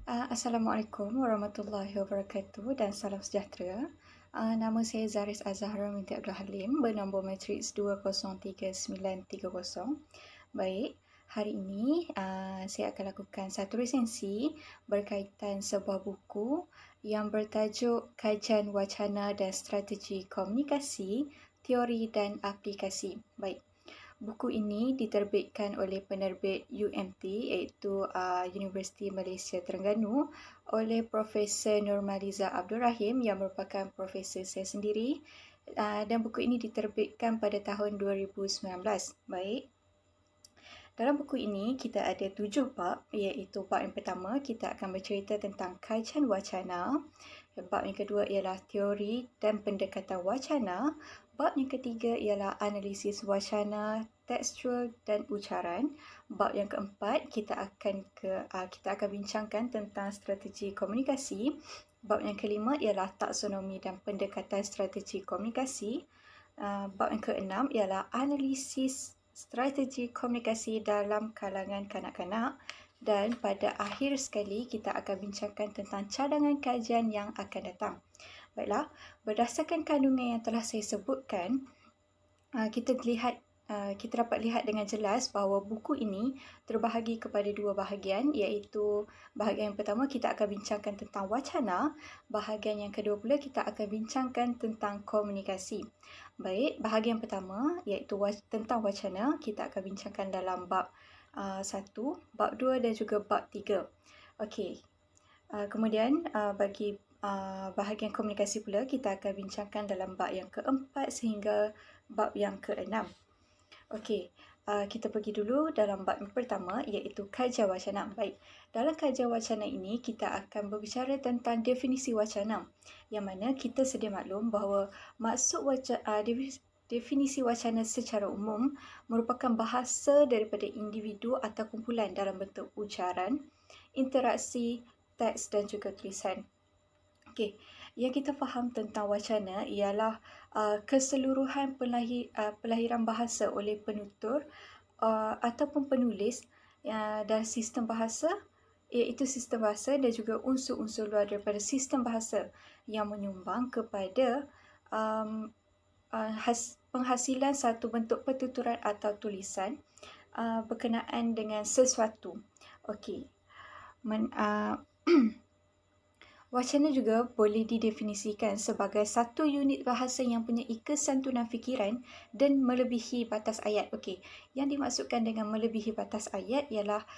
Assalamualaikum warahmatullahi wabarakatuh dan salam sejahtera. Nama saya Zaris Azahra binti Abdul Halim bernombor matriks 2039330. Baik, hari ini saya akan lakukan satu resensi berkaitan sebuah buku yang bertajuk Kajian Wacana dan Strategi Komunikasi, Teori dan Aplikasi. Baik. Buku ini diterbitkan oleh penerbit UMT iaitu Universiti Malaysia Terengganu oleh Profesor Nurmaliza Abdul Rahim yang merupakan profesor saya sendiri, dan buku ini diterbitkan pada tahun 2019. Baik. Dalam buku ini kita ada 7 bab, iaitu bab yang pertama kita akan bercerita tentang kajian wacana. Bab yang kedua ialah teori dan pendekatan wacana. Bab yang ketiga ialah analisis wacana, tekstual dan ucaran. Bab yang keempat kita akan bincangkan tentang strategi komunikasi. Bab yang kelima ialah taksonomi dan pendekatan strategi komunikasi. Bab yang keenam ialah analisis strategi komunikasi dalam kalangan kanak-kanak, dan pada akhir sekali kita akan bincangkan tentang cadangan kajian yang akan datang. Baiklah, berdasarkan kandungan yang telah saya sebutkan, kita dapat lihat dengan jelas bahawa buku ini terbahagi kepada dua bahagian, iaitu bahagian yang pertama kita akan bincangkan tentang wacana, bahagian yang kedua pula kita akan bincangkan tentang komunikasi. Baik, bahagian pertama iaitu tentang wacana kita akan bincangkan dalam bab 1, bab 2 dan juga bab 3. Okey. Kemudian bagi bahagian komunikasi pula kita akan bincangkan dalam bab yang keempat sehingga bab yang keenam. Okey, kita pergi dulu dalam bab yang pertama iaitu kajian wacana. Baik, dalam kajian wacana ini kita akan berbicara tentang definisi wacana, yang mana kita sedia maklum bahawa maksud definisi wacana secara umum merupakan bahasa daripada individu atau kumpulan dalam bentuk ucaran, interaksi, teks dan juga tulisan. Okey, yang kita faham tentang wacana ialah keseluruhan pelahiran bahasa oleh penutur ataupun penulis dalam sistem bahasa, iaitu sistem bahasa dan juga unsur-unsur luar daripada sistem bahasa yang menyumbang kepada penghasilan satu bentuk pertuturan atau tulisan berkenaan dengan sesuatu. Okey. Wacana juga boleh didefinisikan sebagai satu unit bahasa yang punya kesantunan fikiran dan melebihi batas ayat. Okey, yang dimaksudkan dengan melebihi batas ayat ialah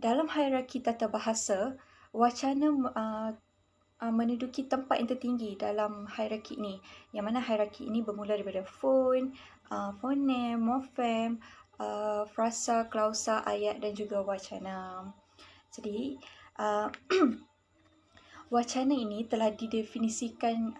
dalam hierarki tata bahasa, wacana menduduki tempat yang tertinggi dalam hierarki ini. Yang mana hierarki ini bermula daripada fon, fonem, morfem, frasa, klausa, ayat dan juga wacana. Jadi, wacana ini telah didefinisikan,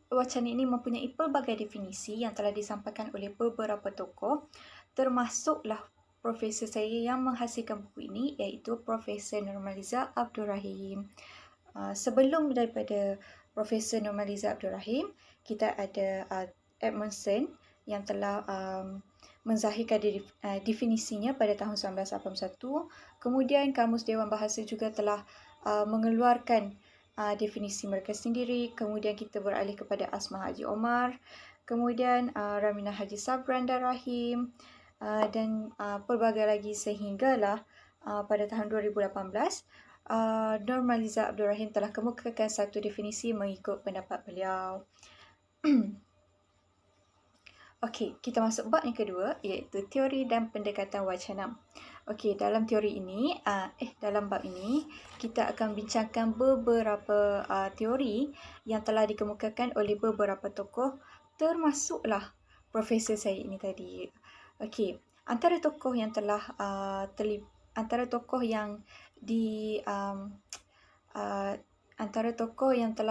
wacana ini mempunyai pelbagai definisi yang telah disampaikan oleh beberapa tokoh, termasuklah profesor saya yang menghasilkan buku ini iaitu Profesor Nurmaliza Abdul Rahim. Sebelum daripada Profesor Nurmaliza Abdul Rahim, kita ada Edmondson yang telah menzahirkan definisinya pada tahun 1981. Kemudian Kamus Dewan Bahasa juga telah mengeluarkan definisi mereka sendiri. Kemudian kita beralih kepada Asma Haji Omar, kemudian Ramina Haji Sabran dan Rahim, dan pelbagai lagi sehinggalah pada tahun 2018 Nurmaliza Abdul Rahim telah kemukakan satu definisi mengikut pendapat beliau. Okey, kita masuk bab yang kedua iaitu teori dan pendekatan wacana. Okey, dalam teori ini, dalam bab ini kita akan bincangkan beberapa teori yang telah dikemukakan oleh beberapa tokoh, termasuklah profesor saya ini tadi. Okey, antara tokoh yang telah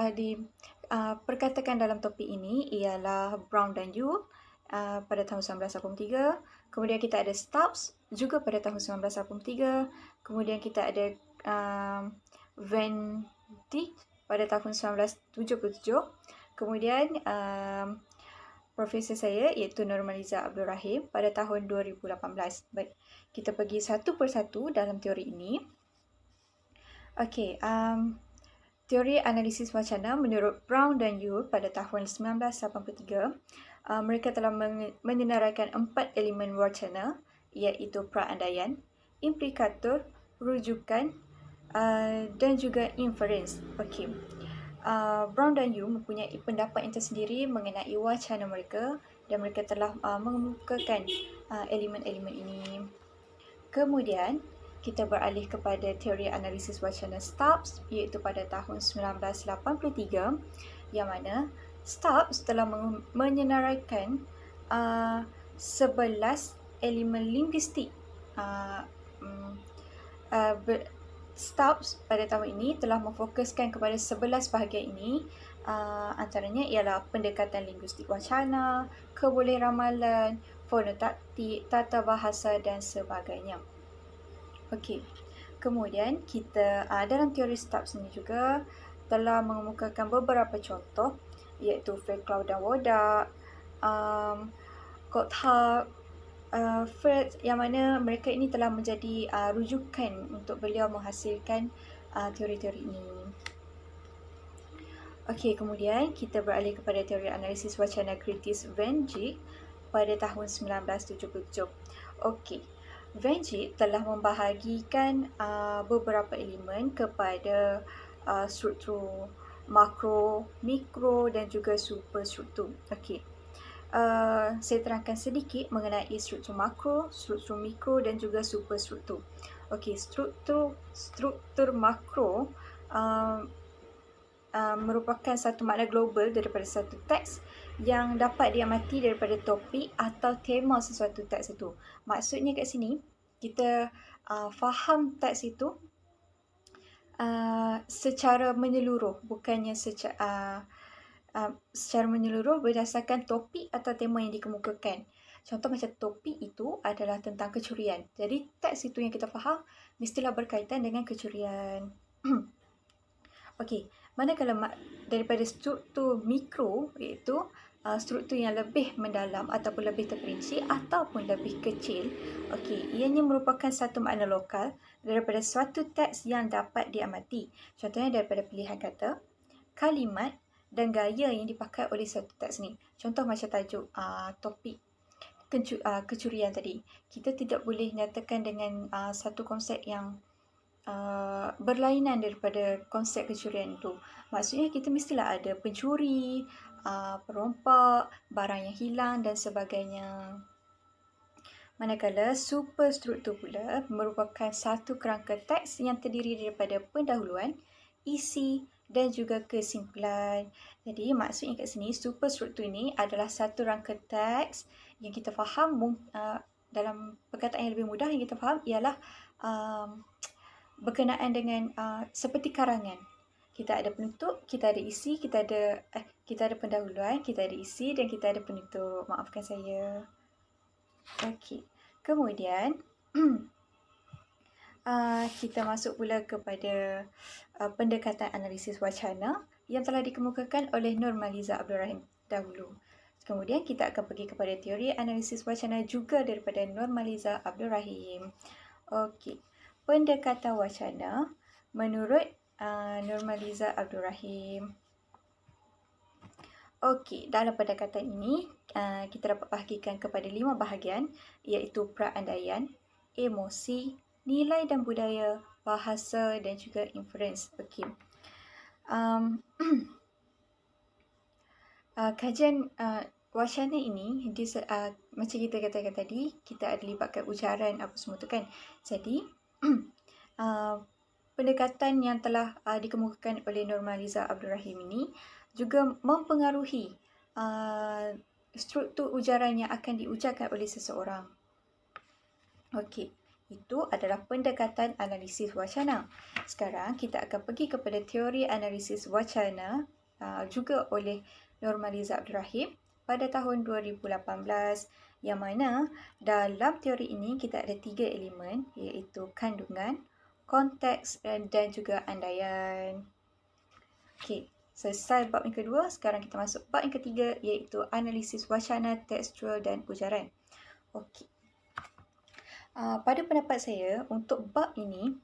diperkatakan dalam topik ini ialah Brown dan Yule pada tahun 1983. Kemudian kita ada Stubbs juga pada tahun 1983. Kemudian kita ada Van Dijk pada tahun 1977. Kemudian profesor saya iaitu Nurmaliza Abdul Rahim pada tahun 2018. Baik, kita pergi satu persatu dalam teori ini. Okey, teori analisis wacana menurut Brown dan Yule pada tahun 1983, mereka telah menyenaraikan 4 elemen wacana, iaitu perandaian, implikator, rujukan dan juga inference. Okey. Brown dan Yule mempunyai pendapat yang tersendiri mengenai wacana mereka dan mereka telah mengemukakan elemen-elemen ini. Kemudian, kita beralih kepada teori analisis wacana Stubbs iaitu pada tahun 1983 yang mana Stubbs telah menyenaraikan 11 elemen linguistik. Stubbs pada tahun ini telah memfokuskan kepada 11 bahagian ini. Antaranya ialah pendekatan linguistik wacana, kebolehramalan, fonotaktik, tata bahasa dan sebagainya. Okey. Kemudian kita dalam teori Stubbs ini juga telah mengemukakan beberapa contoh iaitu Fairclough dan Wodak, Gotthard, Fritz, yang mana mereka ini telah menjadi rujukan untuk beliau menghasilkan teori-teori ini. Okey, kemudian kita beralih kepada teori analisis wacana kritis Van Dijk pada tahun 1977. Okey, Van Dijk telah membahagikan beberapa elemen kepada struktur makro, mikro dan juga superstruktur. Okey. Saya terangkan sedikit mengenai struktur makro, struktur mikro dan juga superstruktur. Okey, struktur makro merupakan satu makna global daripada satu teks yang dapat diamati daripada topik atau tema sesuatu teks itu. Maksudnya kat sini, kita faham teks itu secara menyeluruh, bukannya secara menyeluruh berdasarkan topik atau tema yang dikemukakan. Contoh macam topik itu adalah tentang kecurian. Jadi teks itu yang kita faham mestilah berkaitan dengan kecurian. Okey, manakala daripada struktur mikro iaitu struktur yang lebih mendalam ataupun lebih terperinci ataupun lebih kecil. Okey, ianya merupakan satu makna lokal daripada suatu teks yang dapat diamati. Contohnya daripada pilihan kata, kalimat dan gaya yang dipakai oleh suatu teks ni. Contoh macam tajuk topik kecurian tadi. Kita tidak boleh nyatakan dengan satu konsep yang berlainan daripada konsep kecurian itu. Maksudnya kita mestilah ada pencuri, perompak, barang yang hilang dan sebagainya. Manakala superstruktur pula merupakan satu kerangka teks yang terdiri daripada pendahuluan, isi dan juga kesimpulan. Jadi maksudnya kat sini superstruktur ini adalah satu rangka teks yang kita faham dalam perkataan yang lebih mudah yang kita faham ialah berkenaan dengan seperti karangan. Kita ada penutup, kita ada isi, kita ada pendahuluan, kita ada isi dan kita ada penutup. Maafkan saya. Okey. Kemudian kita masuk pula kepada pendekatan analisis wacana yang telah dikemukakan oleh Nurmaliza Abdul Rahim dahulu. Kemudian kita akan pergi kepada teori analisis wacana juga daripada Nurmaliza Abdul Rahim. Okey. Pendekatan wacana menurut Nurmaliza Abdul Rahim. Okey, dalam pendekatan ini kita dapat bahagikan kepada 5 bahagian iaitu perandaian, emosi, nilai dan budaya, bahasa dan juga inference. Okey. Kajian wacana ini macam kita katakan tadi, kita ada libatkan ujaran apa semua tu kan. Jadi pendekatan yang telah dikemukakan oleh Nurmaliza Abdul Rahim ini juga mempengaruhi struktur ujaran yang akan diujarkan oleh seseorang. Okey, itu adalah pendekatan analisis wacana. Sekarang kita akan pergi kepada teori analisis wacana juga oleh Nurmaliza Abdul Rahim pada tahun 2018 yang mana dalam teori ini kita ada 3 elemen iaitu kandungan, konteks dan juga andaian. Okey, selesai bab yang kedua, sekarang kita masuk bab yang ketiga iaitu analisis wacana, tekstual dan ujaran. Okey. Pada pendapat saya, untuk bab ini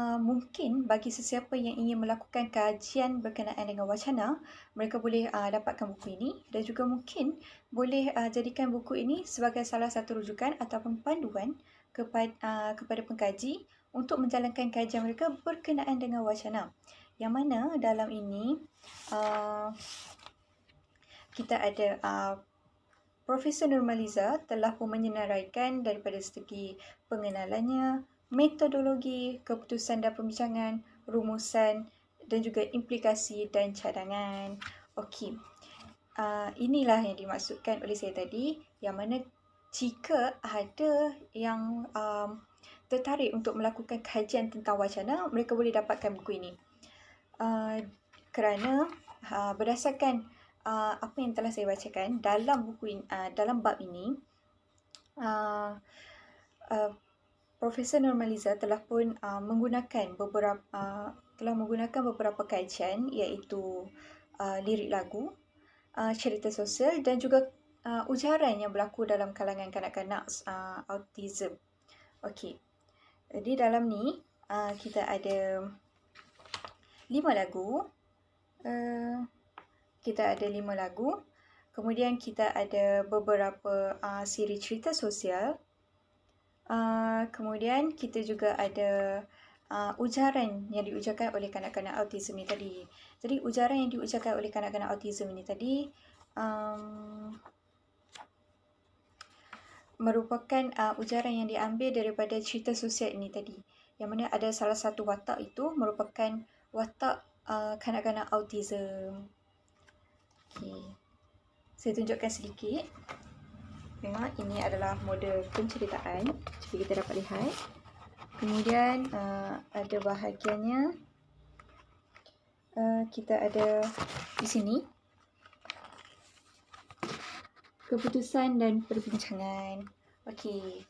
Mungkin bagi sesiapa yang ingin melakukan kajian berkenaan dengan wacana, mereka boleh dapatkan buku ini, dan juga mungkin boleh jadikan buku ini sebagai salah satu rujukan ataupun panduan kepada pengkaji untuk menjalankan kajian mereka berkenaan dengan wacana. Yang mana dalam ini kita ada Profesor Nurmaliza telah pun menyenaraikan daripada segi pengenalannya, metodologi, keputusan dan pembincangan, rumusan dan juga implikasi dan cadangan. Okey, inilah yang dimaksudkan oleh saya tadi, yang mana jika ada yang tertarik untuk melakukan kajian tentang wacana, mereka boleh dapatkan buku ini. Kerana berdasarkan apa yang telah saya bacakan dalam buku ini, dalam bab ini, Profesor Nurmaliza telah pun menggunakan beberapa kajian, iaitu lirik lagu, cerita sosial dan juga ujaran yang berlaku dalam kalangan kanak-kanak autism. Okey. Jadi dalam ni kita ada 5 lagu. Kemudian kita ada beberapa siri cerita sosial. Kemudian kita juga ada ujaran yang diujarkan oleh kanak-kanak autism ni tadi. Jadi ujaran yang diujarkan oleh kanak-kanak autism ni tadi merupakan ujaran yang diambil daripada cerita sosial ini tadi. Yang mana ada salah satu watak itu merupakan watak kanak-kanak autism. Okey. Saya tunjukkan sedikit. Memang ini adalah model penceritaan. Cuba kita dapat lihat. Kemudian ada bahagiannya. Kita ada di sini keputusan dan perbincangan. Okey.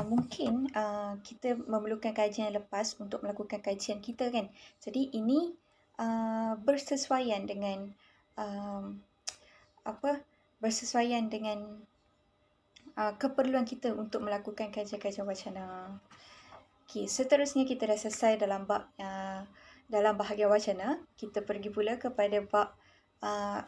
Mungkin kita memerlukan kajian yang lepas untuk melakukan kajian kita kan. Jadi ini bersesuaian dengan bersesuaian dengan keperluan kita untuk melakukan kajian-kajian wacana. Okey, seterusnya kita dah selesai dalam bab dalam bahagian wacana. Kita pergi pula kepada bab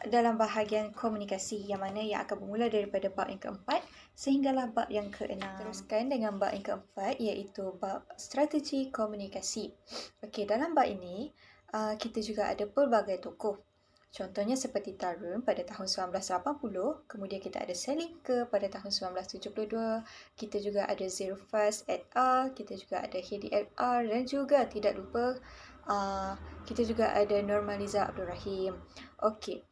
dalam bahagian komunikasi, yang mana yang akan bermula daripada bab yang keempat sehinggalah bab yang keenam. Teruskan dengan bab yang keempat, iaitu bab strategi komunikasi. Okey, dalam bab ini kita juga ada pelbagai tokoh. Contohnya seperti Tarun pada tahun 1980, kemudian kita ada Selinka pada tahun 1972, kita juga ada Zirfaz et al, kita juga ada Hedi et al, dan juga tidak lupa kita juga ada Nurmaliza Abdul Rahim. Okey.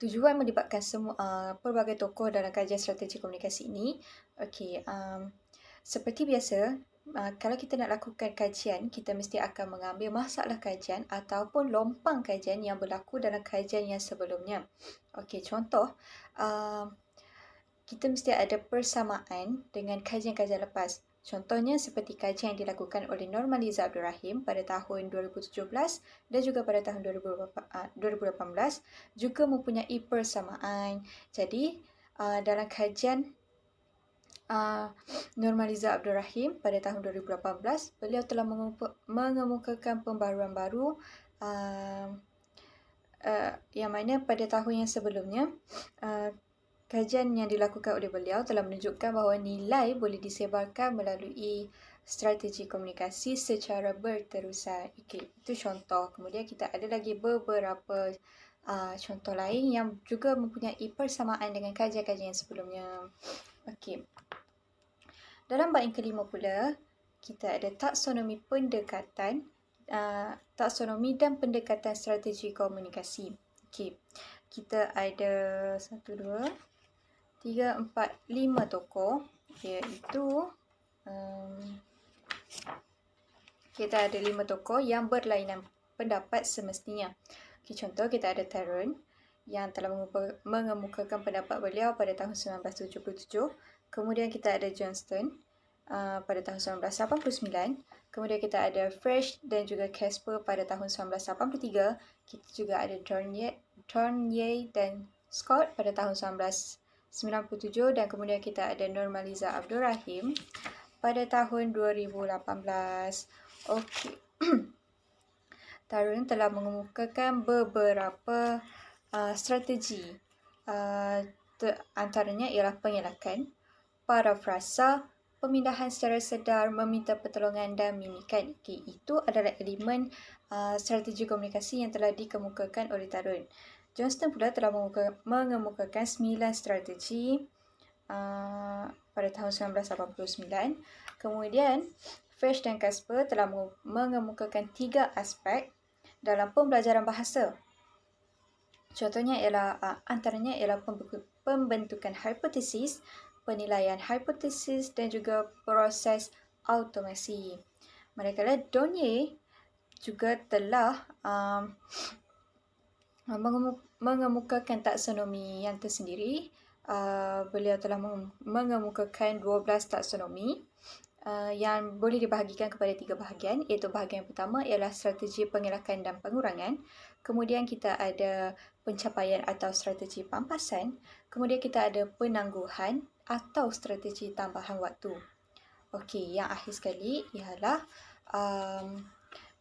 Tujuan melibatkan semua pelbagai tokoh dalam kajian strategi komunikasi ini. Okey, seperti biasa, kalau kita nak lakukan kajian, kita mesti akan mengambil masalah kajian ataupun lompang kajian yang berlaku dalam kajian yang sebelumnya. Okey, contoh, kita mesti ada persamaan dengan kajian-kajian lepas. Contohnya seperti kajian yang dilakukan oleh Nurmaliza Abdul Rahim pada tahun 2017 dan juga pada tahun 2018 juga mempunyai persamaan. Jadi, dalam kajian Nurmaliza Abdul Rahim pada tahun 2018, beliau telah mengemukakan pembaruan baru yang mana pada tahun yang sebelumnya kajian yang dilakukan oleh beliau telah menunjukkan bahawa nilai boleh disebarkan melalui strategi komunikasi secara berterusan. Okey, itu contoh. Kemudian kita ada lagi beberapa contoh lain yang juga mempunyai persamaan dengan kajian-kajian yang sebelumnya. Okey. Dalam bab yang kelima pula, kita ada taksonomi pendekatan, taksonomi dan pendekatan strategi komunikasi. Okey. Kita ada 1, 2, 3, 4, 5 tokoh, iaitu kita ada 5 tokoh yang berlainan pendapat semestinya. Okay, contoh kita ada Tarun yang telah mengemukakan pendapat beliau pada tahun 1977. Kemudian kita ada Johnston pada tahun 1989. Kemudian kita ada Fresh dan juga Casper pada tahun 1983. Kita juga ada Tornier dan Scott pada tahun 1997, dan kemudian kita ada Nurmaliza Abdul Rahim pada tahun 2018. Okey. Tarun telah mengemukakan beberapa strategi. Antaranya ialah pengelakan, parafrasa, pemindahan secara sedar, meminta pertolongan dan mimikan. Okay, itu adalah elemen strategi komunikasi yang telah dikemukakan oleh Tarun. Johnston pula telah mengemukakan 9 strategi pada tahun 1989. Kemudian, Fresh dan Casper telah mengemukakan 3 aspek dalam pembelajaran bahasa. Contohnya ialah antaranya ialah pembentukan hipotesis, penilaian hipotesis dan juga proses automasi. Manakala Donye juga telah mengemukakan taksonomi yang tersendiri. Beliau telah mengemukakan 12 taksonomi yang boleh dibahagikan kepada 3 bahagian, iaitu bahagian pertama ialah strategi pengelakan dan pengurangan. Kemudian kita ada pencapaian atau strategi pampasan. Kemudian kita ada penangguhan atau strategi tambahan waktu. Okey, yang akhir sekali ialah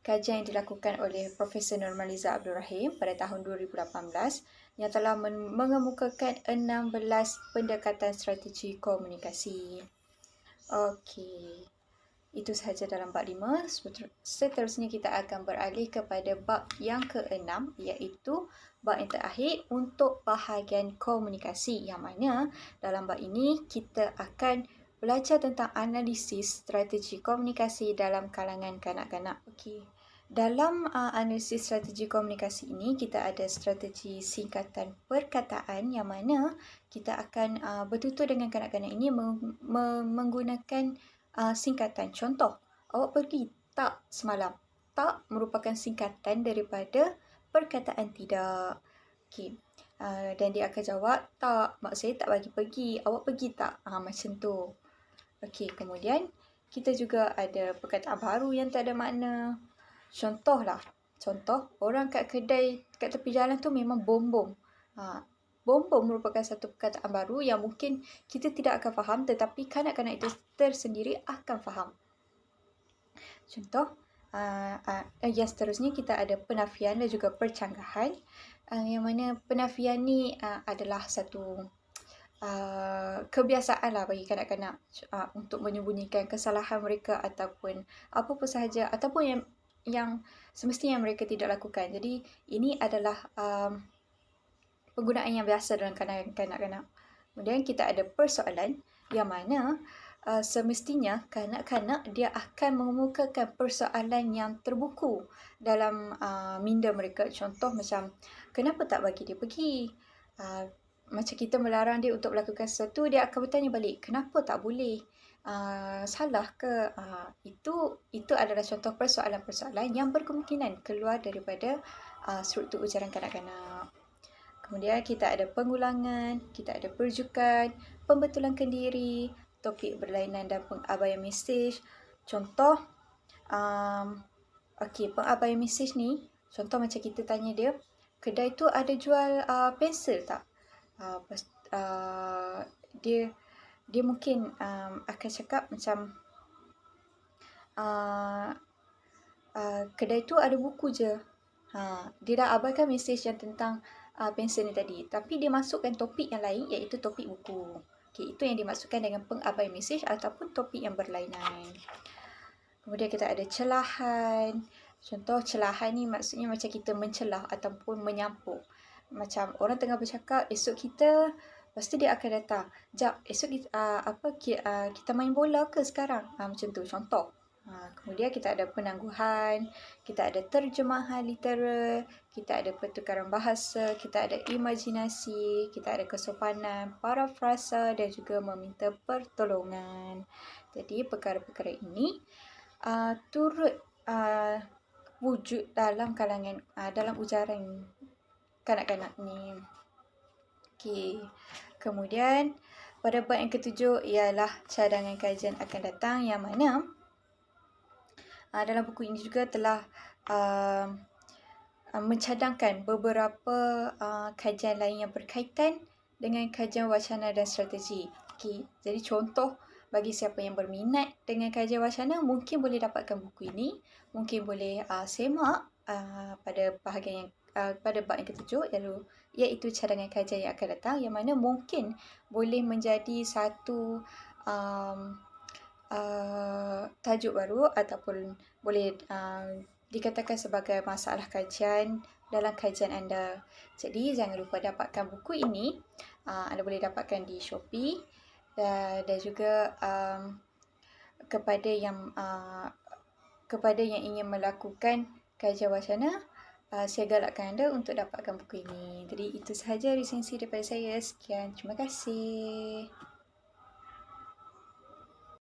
kajian yang dilakukan oleh Profesor Nurmaliza Abdul Rahim pada tahun 2018 yang telah mengemukakan 16 pendekatan strategi komunikasi. Okey, itu sahaja dalam bab 5. Seterusnya kita akan beralih kepada bab yang ke-6, iaitu bab yang terakhir untuk bahagian komunikasi, yang mana dalam bab ini kita akan belajar tentang analisis strategi komunikasi dalam kalangan kanak-kanak. Okey. Dalam analisis strategi komunikasi ini, kita ada strategi singkatan perkataan yang mana kita akan bertutur dengan kanak-kanak ini menggunakan singkatan. Contoh, awak pergi tak semalam. Tak merupakan singkatan daripada perkataan tidak. Okey. Dan dia akan jawab, tak, mak saya tak bagi pergi. Awak pergi tak? Macam tu. Okey, kemudian kita juga ada perkataan baru yang tak ada makna. Contohlah, orang kat kedai kat tepi jalan tu memang bom-bom. Bom-bom merupakan satu perkataan baru yang mungkin kita tidak akan faham, tetapi kanak-kanak itu tersendiri akan faham. Contoh, yang seterusnya kita ada penafian dan juga percanggahan. Yang mana penafian ni adalah satu kebiasaan lah bagi kanak-kanak untuk menyembunyikan kesalahan mereka ataupun apa-apa sahaja ataupun yang semestinya mereka tidak lakukan. Jadi ini adalah penggunaan yang biasa dalam kanak-kanak. Kemudian kita ada persoalan yang mana semestinya kanak-kanak dia akan mengemukakan persoalan yang terbuku dalam minda mereka. Contoh macam, kenapa tak bagi dia pergi? Macam kita melarang dia untuk melakukan sesuatu, dia akan bertanya balik, kenapa tak boleh? Salah ke? Itu adalah contoh persoalan-persoalan yang berkemungkinan keluar daripada struktur ucaran kanak-kanak. Kemudian kita ada pengulangan, kita ada perjukan, pembetulan kendiri, topik berlainan dan pengabaian mesej. Contoh, pengabaian mesej ni, contoh macam kita tanya dia, kedai tu ada jual pensel tak? Dia mungkin akan cakap macam kedai tu ada buku je. Dia dah abaikan mesej yang tentang pensel ni tadi, tapi dia masukkan topik yang lain, iaitu topik buku. Okay, itu yang dimaksudkan dengan pengabaian mesej ataupun topik yang berlainan. Kemudian kita ada celahan. Contoh celahan ni maksudnya macam kita mencelah ataupun menyampuk. Macam orang tengah bercakap, esok kita, lepas tu dia akan datang, jap, esok kita main bola ke sekarang? Macam tu, contoh. Kemudian kita ada penangguhan, kita ada terjemahan literal, kita ada pertukaran bahasa, kita ada imajinasi, kita ada kesopanan, parafrasa dan juga meminta pertolongan. Jadi perkara-perkara ini turut wujud dalam kalangan dalam ujaran kanak-kanak ni. Okey. Kemudian pada bab yang ke-7 ialah cadangan kajian akan datang, yang mana dalam buku ini juga telah mencadangkan beberapa kajian lain yang berkaitan dengan kajian wacana dan strategi. Okey. Jadi contoh bagi siapa yang berminat dengan kajian wacana, mungkin boleh dapatkan buku ini. Mungkin boleh semak pada bahagian yang pada bab yang ketujuh, iaitu cadangan kajian yang akan datang, yang mana mungkin boleh menjadi satu um, tajuk baru ataupun boleh dikatakan sebagai masalah kajian dalam kajian anda. Jadi jangan lupa dapatkan buku ini. Anda boleh dapatkan di Shopee dan juga kepada yang ingin melakukan kajian wacana, saya galakkan anda untuk dapatkan buku ini. Jadi itu sahaja resensi daripada saya. Sekian, terima kasih.